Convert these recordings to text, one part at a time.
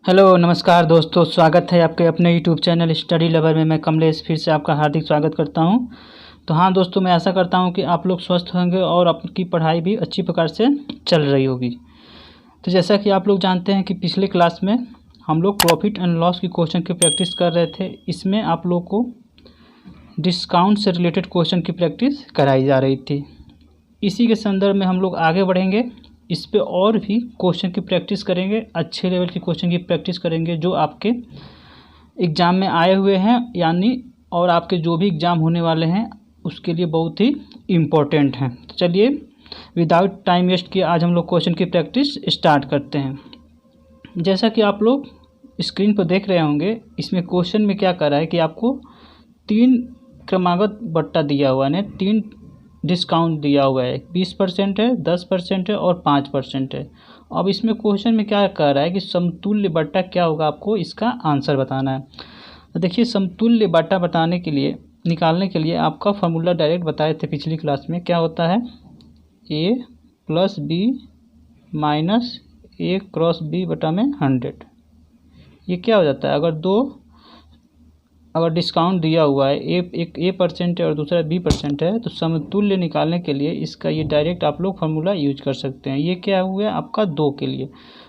Hello नमस्कार दोस्तों, स्वागत है आपके अपने यूट्यूब चैनल स्टडी लवर में। मैं कमलेश फिर से आपका हार्दिक स्वागत करता हूं। तो हाँ दोस्तों, मैं आशा करता हूं कि आप लोग स्वस्थ होंगे और आपकी पढ़ाई भी अच्छी प्रकार से चल रही होगी। तो जैसा कि आप लोग जानते हैं कि पिछले क्लास में हम लोग प्रॉफिट एंड लॉस की क्वेश्चन की प्रैक्टिस कर रहे थे। इसमें आप लोग को डिस्काउंट से रिलेटेड क्वेश्चन की प्रैक्टिस कराई जा रही थी। इसी के संदर्भ में हम लोग आगे बढ़ेंगे। इस पे और भी क्वेश्चन की प्रैक्टिस करेंगे, अच्छे लेवल की क्वेश्चन की प्रैक्टिस करेंगे जो आपके एग्ज़ाम में आए हुए हैं, यानी और आपके जो भी एग्ज़ाम होने वाले हैं उसके लिए बहुत ही इम्पोर्टेंट हैं। तो चलिए विदाउट टाइम वेस्ट किए आज हम लोग क्वेश्चन की प्रैक्टिस स्टार्ट करते हैं। जैसा कि आप लोग स्क्रीन पर देख रहे होंगे, इसमें क्वेश्चन में क्या कर रहा है कि आपको 3 क्रमागत बट्टा दिया हुआ है, 3 डिस्काउंट दिया हुआ है। 20% है, 10% है और 5% है। अब इसमें क्वेश्चन में क्या कर रहा है कि समतुल्य बट्टा क्या होगा, आपको इसका आंसर बताना है। तो देखिए, समतुल्य बट्टा बताने के लिए निकालने के लिए आपका फार्मूला डायरेक्ट बताए थे पिछली क्लास में। क्या होता है? a + b - a × b बटा में 100। ये क्या हो जाता है? अगर डिस्काउंट दिया हुआ है, एक A% है और दूसरा B% है, तो समतुल्य निकालने के लिए इसका ये डायरेक्ट आप लोग फार्मूला यूज कर सकते हैं। ये क्या हुआ आपका 2 के लिए।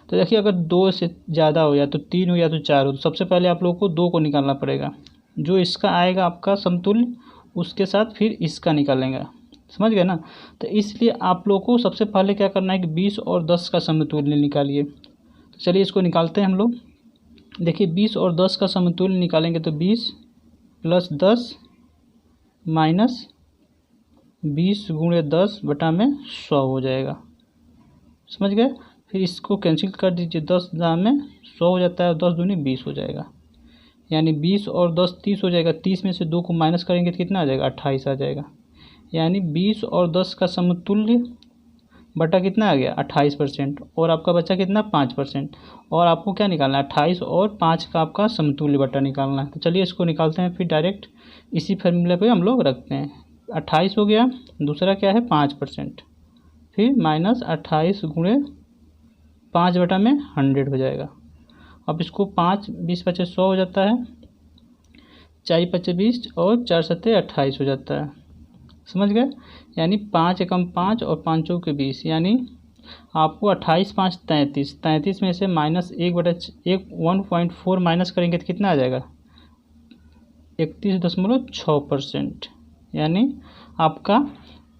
तो देखिए, अगर 2 से ज़्यादा हो या तो 3 हो या तो 4 हो, तो सबसे पहले आप लोग को 2 को निकालना पड़ेगा। जो इसका आएगा आपका समतुल्य, उसके साथ फिर इसका निकालेंगे। समझ गए ना? तो इसलिए आप लोग को सबसे पहले क्या करना है कि 20 और 10 का समतुल्य निकालिए। तो चलिए इसको निकालते हैं हम लोग। देखिए, 20 और 10 का समतुल्य निकालेंगे तो 20 + 10 - 20 × 10 बटा में 100 हो जाएगा। समझ गए? फिर इसको कैंसिल कर दीजिए। 10 दाम में 100 हो जाता है और 10 दूनी 20 हो जाएगा। यानी 20 और 10 30 हो जाएगा। 30 में से 2 को माइनस करेंगे तो कितना आ जाएगा? 28 आ जाएगा। यानी 20 और 10 का समतुल्य बटा कितना आ गया? 28%। और आपका बचा कितना? 5%। और आपको क्या निकालना है? 28 और 5 का आपका समतुल्य बटा निकालना है। तो चलिए इसको निकालते हैं, फिर डायरेक्ट इसी फार्मूले पे हम लोग रखते हैं। 28 हो गया, दूसरा क्या है? 5%, फिर -28 × 5 बटा में 100 हो जाएगा। अब इसको 5 20 × 100 हो जाता है, 4 × 20 और 4 × 28 हो जाता है। समझ गए? यानी 5 एकम 5 और 5 चौके 20, यानी आपको 28 5 33, 33 में से -1/1.4 माइनस करेंगे तो कितना आ जाएगा? 31.6%। यानी आपका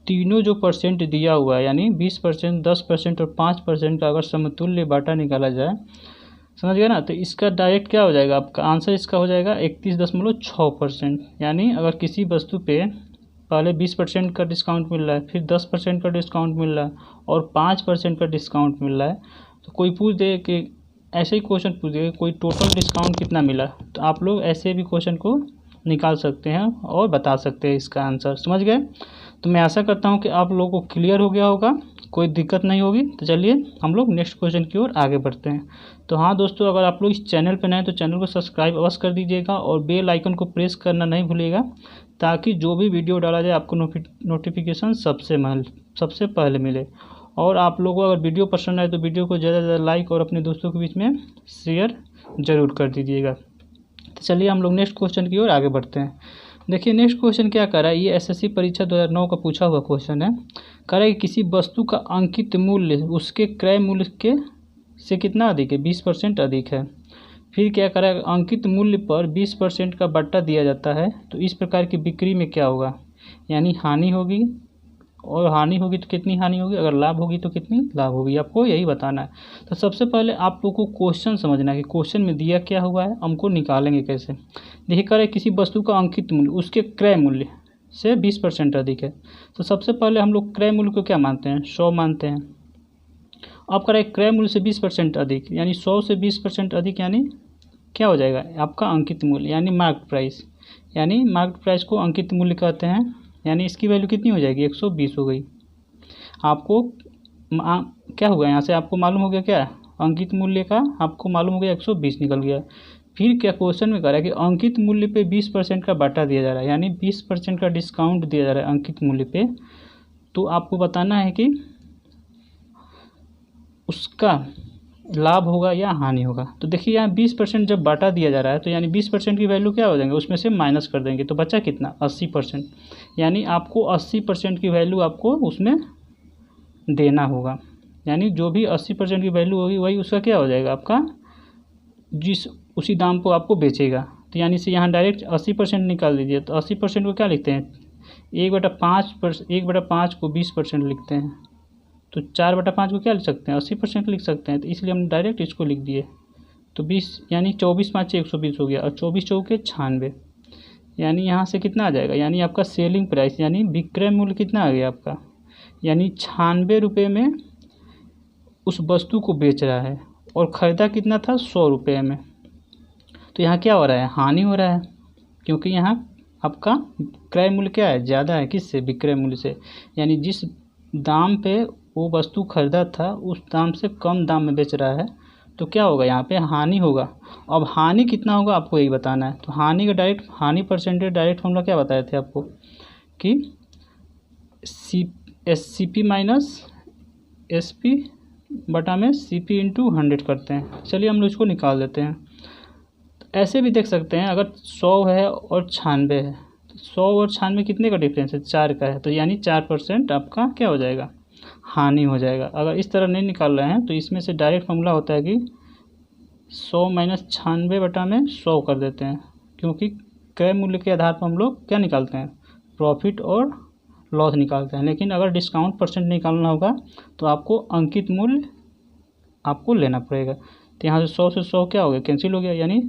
तीनों जो परसेंट दिया हुआ है, यानी 20%, 10% और 5% का अगर समतुल्य बाटा निकाला जाए, समझ गए ना? तो इसका डायरेक्ट क्या हो जाएगा? आपका आंसर इसका हो जाएगा 31.6%। यानी अगर किसी वस्तु पे पहले 20% का डिस्काउंट मिल रहा है, फिर 10% का डिस्काउंट मिल रहा है और 5% का डिस्काउंट मिल रहा है, तो कोई पूछ दे कि ऐसे ही क्वेश्चन पूछ दे कोई टोटल डिस्काउंट कितना मिला, तो आप लोग ऐसे भी क्वेश्चन को निकाल सकते हैं और बता सकते हैं इसका आंसर। समझ गए? तो मैं आशा करता हूँ कि आप लोगों को क्लियर हो गया होगा, कोई दिक्कत नहीं होगी। तो चलिए हम लोग नेक्स्ट क्वेश्चन की ओर आगे बढ़ते हैं। तो हाँ दोस्तों, अगर आप लोग इस चैनल पर नए हैं तो चैनल को सब्सक्राइब अवश्य कर दीजिएगा और बेल आइकन को प्रेस करना नहीं भूलिएगा, ताकि जो भी वीडियो डाला जाए आपको नोटिफिकेशन सबसे पहले मिले। और आप लोगों को अगर वीडियो पसंद आए तो वीडियो को ज़्यादा से ज़्यादा लाइक और अपने दोस्तों के बीच में शेयर ज़रूर कर दीजिएगा। तो चलिए हम लोग नेक्स्ट क्वेश्चन की ओर आगे बढ़ते हैं। देखिए नेक्स्ट क्वेश्चन क्या कर रहा है, ये एसएससी परीक्षा 2009 का पूछा हुआ क्वेश्चन है। कह रहा है कि किसी वस्तु का अंकित मूल्य उसके क्रय मूल्य के से कितना अधिक है? 20% अधिक है। फिर क्या करा? अंकित मूल्य पर 20% का बट्टा दिया जाता है, तो इस प्रकार की बिक्री में क्या होगा? यानी हानि होगी, और हानि होगी तो कितनी हानि होगी, अगर लाभ होगी तो कितनी लाभ होगी, आपको यही बताना है। तो सबसे पहले आप लोग को क्वेश्चन समझना है कि क्वेश्चन में दिया क्या हुआ है, हमको निकालेंगे कैसे। देखिए कह रहे किसी वस्तु का अंकित मूल्य उसके क्रय मूल्य से 20% अधिक है। तो सबसे पहले हम लोग क्रय मूल्य को क्या मानते हैं? 100 मानते हैं। अब कह रहे क्रय मूल्य से 20% अधिक, यानी 100 से 20% अधिक, यानी क्या हो जाएगा? आपका अंकित मूल्य यानी मार्केट प्राइस। यानी मार्केट प्राइस को अंकित मूल्य कहते हैं। यानी इसकी वैल्यू कितनी हो जाएगी? 120 हो गई। आपको क्या होगा यहाँ से? आपको मालूम हो गया क्या? अंकित मूल्य का आपको मालूम हो गया 120 निकल गया। फिर क्या क्वेश्चन में कह रहा है कि अंकित मूल्य पे 20% का बाटा दिया जा रहा है, यानी 20% का डिस्काउंट दिया जा रहा है अंकित मूल्य पे। तो आपको बताना है कि लाभ होगा या हानि होगा। तो देखिए यहाँ 20% जब बाटा दिया जा रहा है तो यानी 20% की वैल्यू क्या हो जाएंगे, उसमें से माइनस कर देंगे तो बचा कितना 80%। यानी आपको 80% की वैल्यू आपको उसमें देना होगा। यानी जो भी 80% की वैल्यू होगी वही उसका क्या हो जाएगा आपका, जिस उसी दाम को आपको बेचेगा। तो यानी से यहाँ डायरेक्ट 80% निकाल दीजिए। तो 80% को क्या लिखते हैं, 1/5 को 20% लिखते हैं। तो 4/5 को क्या लिख सकते हैं 80% लिख सकते हैं। तो इसलिए हम डायरेक्ट इसको लिख दिए। तो 20 यानी 24×5 120 हो गया और 24 चौके 96। यानी यहाँ से कितना आ जाएगा, यानी आपका सेलिंग प्राइस यानी विक्रय मूल्य कितना आ गया आपका, यानी 96 रुपये में उस वस्तु को बेच रहा है और ख़रीदा कितना था 100 रुपये में। तो यहाँ क्या हो रहा है, हानि हो रहा है, क्योंकि यहाँ आपका क्रय मूल्य क्या है, ज़्यादा है किससे, विक्रय मूल्य से। यानी जिस दाम पे वो वस्तु खरीदा था उस दाम से कम दाम में बेच रहा है, तो क्या होगा यहाँ पे हानि होगा। अब हानि कितना होगा आपको यही बताना है। तो हानि का डायरेक्ट हानि परसेंटेज डायरेक्ट फॉर्मूला क्या बताए थे आपको कि CP माइनस SP बटा में CP × 100 करते हैं। चलिए हम लोग इसको निकाल देते हैं। तो ऐसे भी देख सकते हैं, अगर 100 है और 96 है तो 100 और 96 कितने का डिफरेंस है, 4 का है। तो यानी 4% आपका क्या हो जाएगा, हानि हो जाएगा। अगर इस तरह नहीं निकाल रहे हैं तो इसमें से डायरेक्ट फॉर्मूला होता है कि 100 माइनस 96 बटा में 100 कर देते हैं, क्योंकि क्रय मूल्य के आधार पर हम लोग क्या निकालते हैं, प्रॉफिट और लॉस निकालते हैं। लेकिन अगर डिस्काउंट परसेंट निकालना होगा तो आपको अंकित मूल्य आपको लेना पड़ेगा। तो यहाँ से 100 से 100 क्या हो गया, कैंसिल हो गया। यानी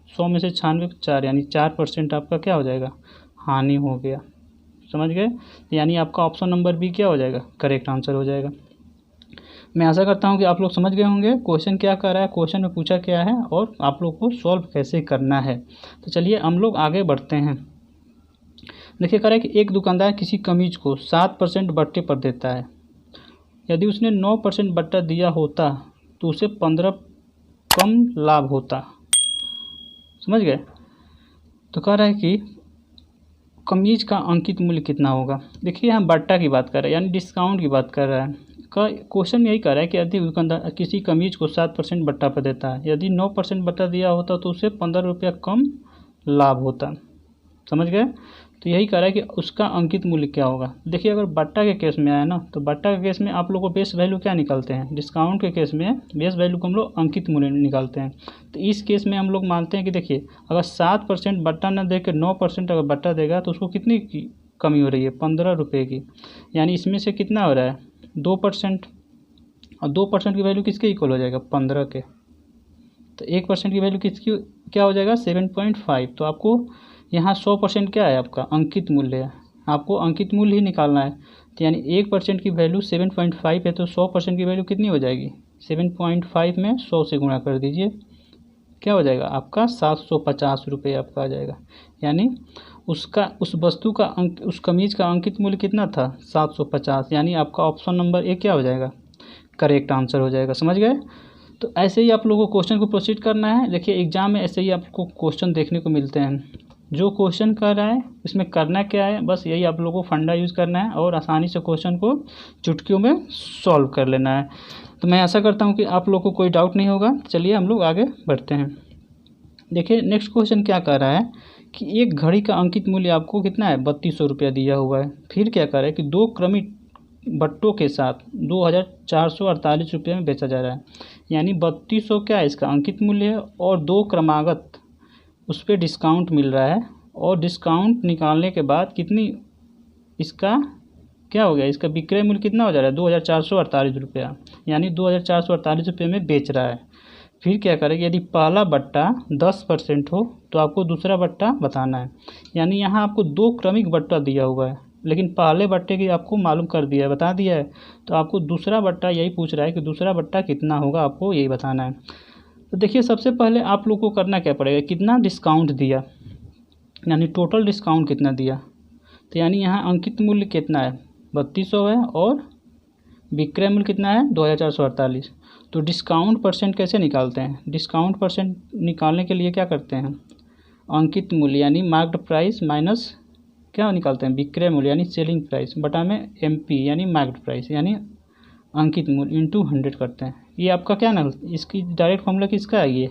100 में से 96 4, यानी 4% आपका क्या हो जाएगा, हानि हो गया। समझ गए। यानी आपका ऑप्शन नंबर बी क्या हो जाएगा, करेक्ट आंसर हो जाएगा। मैं आशा करता हूँ कि आप लोग समझ गए होंगे क्वेश्चन क्या कर रहा है, क्वेश्चन में पूछा क्या है और आप लोग को सॉल्व कैसे करना है। तो चलिए हम लोग आगे बढ़ते हैं। देखिए कह रहा है कि एक दुकानदार किसी कमीज को 7% बट्टे पर देता है। यदि उसने 9% बट्टा दिया होता तो उसे 15 कम लाभ होता। समझ गए। तो कह रहा है कि कमीज का अंकित मूल्य कितना होगा। देखिए यहाँ बट्टा की बात कर रहा है, यानी डिस्काउंट की बात कर रहा है। का क्वेश्चन यही कर रहा है कि यदि दुकानदार किसी कमीज को 7% बट्टा पर देता है, यदि 9% बट्टा दिया होता तो उसे 15 रुपया कम लाभ होता। समझ गए। तो यही कह रहा है कि उसका अंकित मूल्य क्या होगा। देखिए अगर बट्टा के केस में आया ना, तो बट्टा के केस में आप लोग को बेस वैल्यू क्या निकालते हैं, डिस्काउंट के केस में बेस वैल्यू को हम लोग अंकित मूल्य निकालते हैं। तो इस केस में हम लोग मानते हैं कि देखिए अगर 7% बट्टा न दे के 9% अगर बट्टा देगा तो उसको कितनी की कमी हो रही है, 15 रुपये की। यानी इसमें से कितना हो रहा है 2%, और 2% की वैल्यू किसके इक्वल हो जाएगा, 15 के। तो 1% की वैल्यू किसकी क्या हो जाएगा, 7.5। तो आपको यहाँ 100% क्या है आपका अंकित मूल्य है, आपको अंकित मूल्य ही निकालना है। तो यानी 1% की वैल्यू 7.5 है, तो 100% की वैल्यू कितनी हो जाएगी, 7.5 में 100 से गुणा कर दीजिए, क्या हो जाएगा आपका 750 रुपये आपका आ जाएगा। यानी उसका उस वस्तु का उस कमीज का अंकित मूल्य कितना था 750। यानी आपका ऑप्शन नंबर ए क्या हो जाएगा, करेक्ट आंसर हो जाएगा। समझ गए। तो ऐसे ही आप लोगों को क्वेश्चन को प्रोसीड करना है। देखिए एग्जाम में ऐसे ही आपको क्वेश्चन देखने को मिलते हैं। जो क्वेश्चन कर रहा है इसमें करना क्या है, बस यही आप लोगों को फंडा यूज़ करना है और आसानी से क्वेश्चन को चुटकियों में सॉल्व कर लेना है। तो मैं आशा करता हूँ कि आप लोगों को कोई डाउट नहीं होगा। चलिए हम लोग आगे बढ़ते हैं। देखिए नेक्स्ट क्वेश्चन क्या कह रहा है कि एक घड़ी का अंकित मूल्य आपको कितना है 3200 रुपया दिया हुआ है। फिर क्या कह रहा है कि 2 क्रमिक बट्टों के साथ 2448 रुपये में बेचा जा रहा है। यानी 3200 क्या है इसका अंकित मूल्य है और 2 क्रमागत उस पर डिस्काउंट मिल रहा है, और डिस्काउंट निकालने के बाद कितनी इसका क्या हो गया, इसका विक्रय मूल्य कितना हो जा रहा है 2448 रुपया। यानी 2448 रुपये में बेच रहा है। फिर क्या करेंगे, यदि पहला बट्टा 10% हो तो आपको दूसरा बट्टा बताना है। यानी यहाँ आपको 2 क्रमिक बट्टा दिया हुआ है, लेकिन पहले बट्टे की आपको मालूम कर दिया है, बता दिया है। तो आपको दूसरा बट्टा यही पूछ रहा है कि दूसरा बट्टा कितना होगा, आपको यही बताना है। तो देखिए सबसे पहले आप लोग को करना क्या पड़ेगा, कितना डिस्काउंट दिया, यानी टोटल डिस्काउंट कितना दिया। तो यानी यहाँ अंकित मूल्य कितना है 3200 है और विक्रय मूल्य कितना है 2448। तो डिस्काउंट परसेंट कैसे निकालते हैं, डिस्काउंट परसेंट निकालने के लिए क्या करते हैं, अंकित मूल्य यानी मार्क्ड प्राइस माइनस क्या निकालते हैं विक्रय मूल्य यानी सेलिंग प्राइस बटा में MP यानी मार्क्ड प्राइस यानी अंकित मूल्य इंटू 100 करते हैं। ये आपका क्या ना, इसकी डायरेक्ट फॉर्मूला किसका है ये।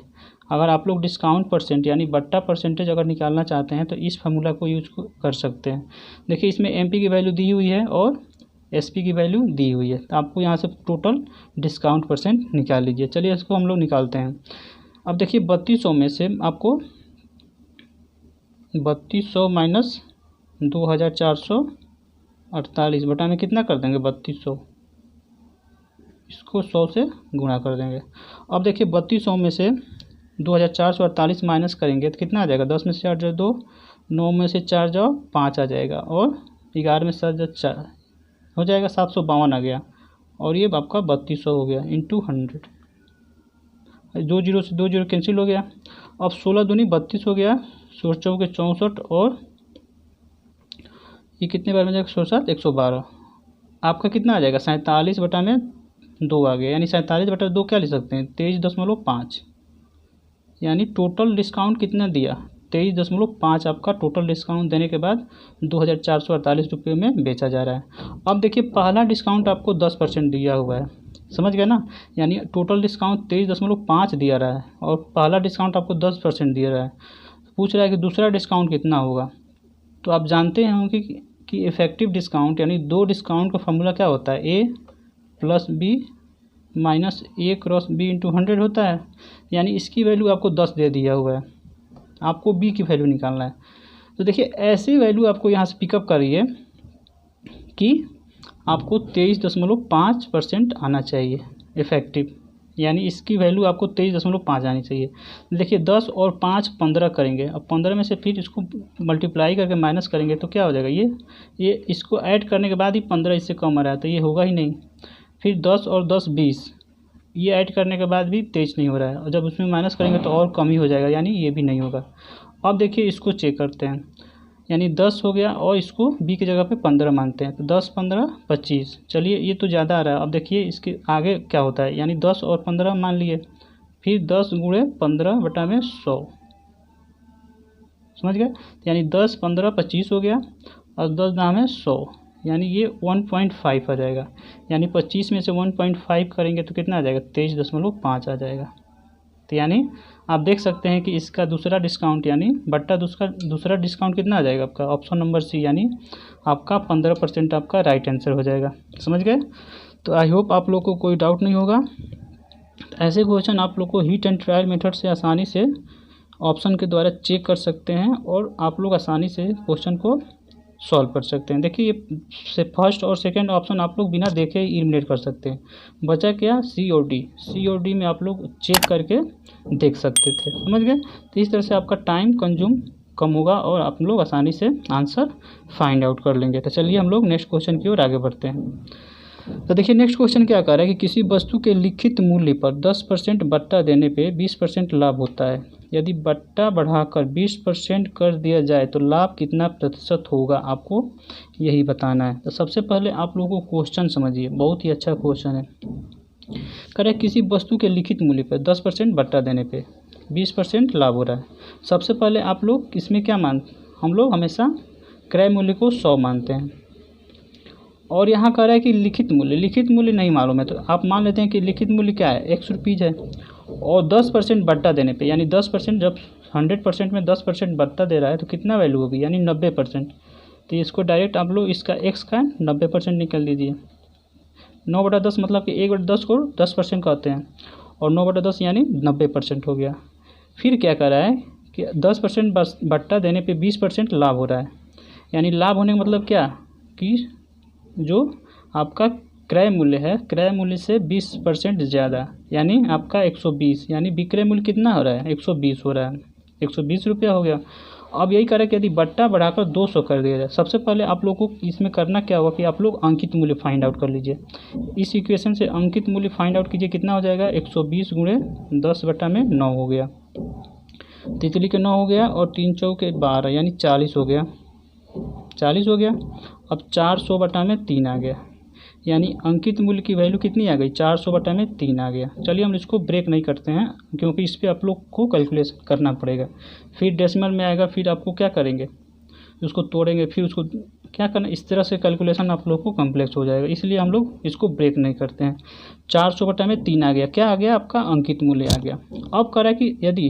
अगर आप लोग डिस्काउंट परसेंट यानी बट्टा परसेंटेज अगर निकालना चाहते हैं तो इस फार्मूला को यूज कर सकते हैं। देखिए इसमें एमपी की वैल्यू दी हुई है और एसपी की वैल्यू दी हुई है, तो आपको यहाँ से टोटल डिस्काउंट परसेंट निकाल लीजिए। चलिए इसको हम लोग निकालते हैं। अब देखिए 3200 में से आपको 3200 माइनस 2448 बटा में कितना कर देंगे 3200, इसको 100 से गुणा कर देंगे। अब देखिए 3200 में से 2448 माइनस करेंगे तो कितना आ जाएगा, 10 में से 8 जाओ 2, 9 में से 4 जाओ 5 आ जाएगा, और 11 में से 7 जाओ 4 हो जाएगा, 752 आ गया। और ये आपका 3200 हो गया इंटू 100। 2 जीरो से 2 जीरो कैंसिल हो गया। अब 16 दूनी 32 हो गया, 16 चौके 64, और ये कितने बार में जाएगा 67 112। आपका कितना आ जाएगा 47 बटा में 2 आ गया, यानी 47 बटा 2 क्या ले सकते हैं 23.5, यानी टोटल डिस्काउंट कितना दिया 23.5 आपका टोटल डिस्काउंट देने के बाद 2448 रुपये में बेचा जा रहा है। अब देखिए पहला डिस्काउंट आपको 10% दिया हुआ है, समझ गए ना, यानी टोटल डिस्काउंट 23.5 दिया रहा है और पहला डिस्काउंट आपको 10% दिया रहा है। पूछ रहा है कि दूसरा डिस्काउंट कितना होगा। तो आप जानते होंगे कि इफेक्टिव डिस्काउंट यानी दो डिस्काउंट का फॉर्मूला क्या होता है, ए प्लस बी माइनस ए क्रॉस बी इंटू 100 होता है। यानी इसकी वैल्यू आपको 10 दे दिया हुआ है, आपको बी की वैल्यू निकालना है। तो देखिए ऐसी वैल्यू आपको यहाँ से पिकअप करिए कि आपको 23.5% आना चाहिए इफेक्टिव, यानी इसकी वैल्यू आपको 23.5 आनी चाहिए। देखिए 10 और 5 15 करेंगे, अब 15 में से फिर इसको मल्टीप्लाई करके माइनस करेंगे तो क्या हो जाएगा, ये इसको ऐड करने के बाद ही 15 इससे कम आ रहा है तो ये होगा ही नहीं। फिर 10 और 10 20, ये ऐड करने के बाद भी 23 नहीं हो रहा है, और जब उसमें माइनस करेंगे तो और कम ही हो जाएगा, यानी ये भी नहीं होगा। अब देखिए इसको चेक करते हैं, यानी 10 हो गया और इसको बी की जगह पे 15 मानते हैं, तो 10 15 25। चलिए ये तो ज़्यादा आ रहा है। अब देखिए इसके आगे क्या होता है, यानी 10 और 15 मान लिए, फिर 10 गुणे 15 बटा में 100, समझ गए, यानी 10 15 25 हो गया और 10 दाम है 100, यानी ये 1.5 आ जाएगा। यानी 25 में से 1.5 करेंगे तो कितना आ जाएगा 23.5 आ जाएगा। तो यानी आप देख सकते हैं कि इसका दूसरा डिस्काउंट यानी बट्टा दूसरा डिस्काउंट कितना आ जाएगा आपका, ऑप्शन नंबर सी, यानी आपका 15% आपका राइट आंसर हो जाएगा। समझ गए। तो आई होप आप लोग को कोई डाउट नहीं होगा। ऐसे क्वेश्चन आप लोग को हिट एंड ट्रायल मेथड से आसानी से ऑप्शन के द्वारा चेक कर सकते हैं और आप लोग आसानी से क्वेश्चन को सॉल्व कर सकते हैं। देखिए ये से फर्स्ट और सेकंड ऑप्शन आप लोग बिना देखे ही एलिमिनेट कर सकते हैं। बचा क्या, सी और डी में आप लोग चेक करके देख सकते थे। समझ गए। तो इस तरह से आपका टाइम कंज्यूम कम होगा और आप लोग आसानी से आंसर फाइंड आउट कर लेंगे। तो चलिए हम लोग नेक्स्ट क्वेश्चन की ओर आगे बढ़ते हैं। तो देखिए नेक्स्ट क्वेश्चन क्या कर रहा है कि किसी वस्तु के लिखित मूल्य पर 10% बट्टा देने पे 20% लाभ होता है। यदि बट्टा बढ़ाकर 20% कर दिया जाए तो लाभ कितना प्रतिशत होगा, आपको यही बताना है। तो सबसे पहले आप लोगों को क्वेश्चन समझिए, बहुत ही अच्छा क्वेश्चन है। करें किसी वस्तु के लिखित मूल्य पर 10% बट्टा देने पे 20% लाभ हो रहा है। सबसे पहले आप लोग इसमें क्या हम लोग हमेशा क्रय मूल्य को 100 मानते हैं, और यहाँ कह रहा है कि लिखित मूल्य नहीं मालूम है, तो आप मान लेते हैं कि लिखित मूल्य क्या है, 100 रुपीज़ है। और 10% बट्टा देने पे, यानी 10% जब 100% में 10% बट्टा दे रहा है तो कितना वैल्यू होगी, यानी 90%। तो इसको डायरेक्ट आप लोग इसका x का 90% निकाल दीजिए। 9/10 मतलब कि 1/10 को 10% कहते हैं, और 9/10 यानी 90% हो गया। फिर क्या कर रहा है कि 10% बट्टा देने पे 20% लाभ हो रहा है। यानी लाभ होने का मतलब क्या कि जो आपका क्रय मूल्य है, क्रय मूल्य से 20% ज़्यादा, यानी आपका 120, यानी विक्रय मूल्य कितना हो रहा है 120 हो रहा है, 120 रुपया हो गया। अब यही करें कि यदि बट्टा बढ़ाकर 200 कर दिया जाए, सबसे पहले आप लोगों को इसमें करना क्या होगा कि आप लोग अंकित मूल्य फाइंड आउट कर लीजिए। इस इक्वेशन से अंकित मूल्य फाइंड आउट कीजिए, कितना हो जाएगा 120 गुणे 10/9 हो गया, तितली के 9 हो गया, और 3 चौके 12 यानी 40 हो गया, 40 हो गया। अब 400/3 आ गया, यानी अंकित मूल्य की वैल्यू कितनी आ गई 400/3 आ गया। चलिए हम इसको ब्रेक नहीं करते हैं क्योंकि इस पर आप लोग को कैलकुलेशन करना पड़ेगा। फिर डेसिमल में आएगा, फिर आपको क्या करेंगे उसको तोड़ेंगे, फिर उसको क्या करना, इस तरह से कैलकुलेशन आप लोग को कॉम्प्लेक्स हो जाएगा, इसलिए हम लोग इसको ब्रेक नहीं करते हैं। 400/3 आ गया, क्या आ गया आपका अंकित मूल्य आ गया। अब कह रहा है कि यदि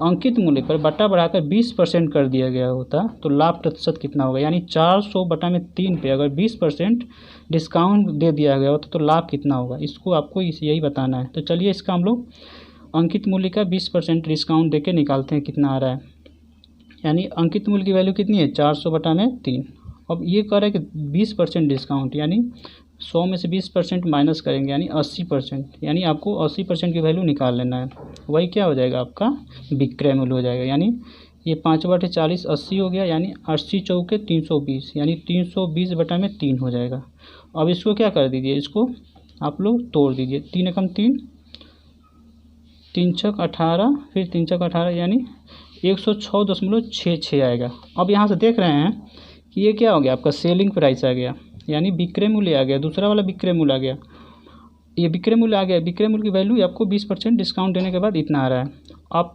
अंकित मूल्य पर बटा बढ़ाकर 20% कर दिया गया होता तो लाभ प्रतिशत कितना होगा, यानी 400/3 पे अगर 20% डिस्काउंट दे दिया गया होता तो लाभ कितना होगा, इसको आपको यही बताना है। तो चलिए इसका हम लोग अंकित मूल्य का 20% डिस्काउंट देके निकालते हैं कितना आ रहा है। यानी अंकित मूल्य की वैल्यू कितनी है 400/3। अब ये कह रहा है कि 20% डिस्काउंट, यानी 100 में से 20% माइनस करेंगे यानी 80%, यानी आपको 80% की वैल्यू निकाल लेना है। वही क्या हो जाएगा आपका विक्रय मूल्य हो जाएगा। यानी ये 5/40 80 हो गया, यानी 80 चौके 320, यानी 320/3 हो जाएगा। अब इसको क्या कर दीजिए, इसको आप लोग तोड़ दीजिए। 3 एकम 3, 3 छक 18, फिर 3 छक 18, यानी 106.66 आएगा। अब यहाँ से देख रहे हैं कि ये क्या हो गया आपका सेलिंग प्राइस आ गया, यानी विक्रय मूल्य आ गया, दूसरा वाला विक्रय मूल्य आ गया, ये विक्रय मूल्य आ गया। विक्रय मूल्य की वैल्यू आपको 20% डिस्काउंट देने के बाद इतना आ रहा है। आप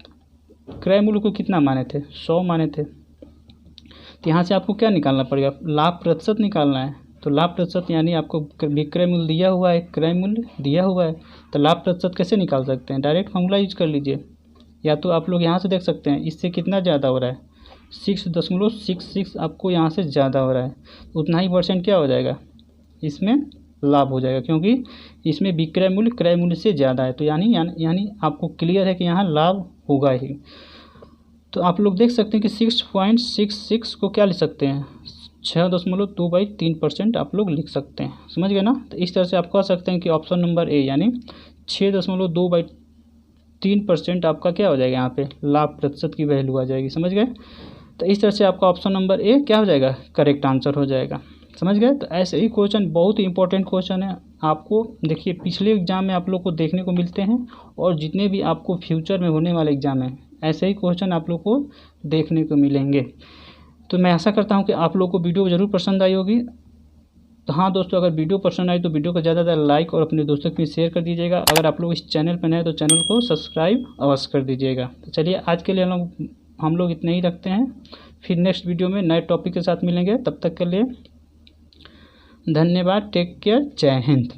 क्रय मूल्य को कितना माने थे 100 माने थे, तो यहाँ से आपको क्या निकालना पड़ेगा, लाभ प्रतिशत निकालना है। तो लाभ प्रतिशत यानी आपको विक्रय मूल्य दिया हुआ है, क्रय मूल्य दिया हुआ है, तो लाभ प्रतिशत कैसे निकाल सकते हैं, डायरेक्ट फॉर्मूला यूज कर लीजिए, या तो आप लोग यहाँ से देख सकते हैं इससे कितना ज़्यादा हो रहा है 6.66 आपको यहाँ से ज़्यादा हो रहा है, उतना ही % क्या हो जाएगा इसमें लाभ हो जाएगा, क्योंकि इसमें विक्रय मूल्य क्रय मूल्य से ज़्यादा है। तो यानी आपको क्लियर है कि यहाँ लाभ होगा ही। तो आप लोग देख सकते हैं कि 6.66 को क्या लिख सकते हैं 6.2/3% आप लोग लिख सकते हैं, समझ गए ना। तो इस तरह से आप कह सकते हैं कि ऑप्शन नंबर ए यानी 6.2/3% आपका क्या हो जाएगा, यहाँ पे लाभ प्रतिशत की वैल्यू आ जाएगी, समझ गए। तो इस तरह से आपका ऑप्शन नंबर ए क्या हो जाएगा, करेक्ट आंसर हो जाएगा, समझ गए। तो ऐसे ही क्वेश्चन बहुत ही इंपॉर्टेंट क्वेश्चन है, आपको देखिए पिछले एग्जाम में आप लोग को देखने को मिलते हैं, और जितने भी आपको फ्यूचर में होने वाले एग्जाम हैं ऐसे ही क्वेश्चन आप लोग को देखने को मिलेंगे। तो मैं आशा करता हूँ कि आप लोग को वीडियो ज़रूर पसंद आई होगी। तो हाँ दोस्तों, अगर वीडियो पसंद आई तो वीडियो को ज़्यादा लाइक और अपने दोस्तों के लिए शेयर कर दीजिएगा। अगर आप लोग इस चैनल पर नए तो चैनल को सब्सक्राइब अवश्य कर दीजिएगा। तो चलिए आज के लिए हम लोग इतने ही रखते हैं, फिर नेक्स्ट वीडियो में नए टॉपिक के साथ मिलेंगे। तब तक के लिए धन्यवाद, टेक केयर, जय हिंद।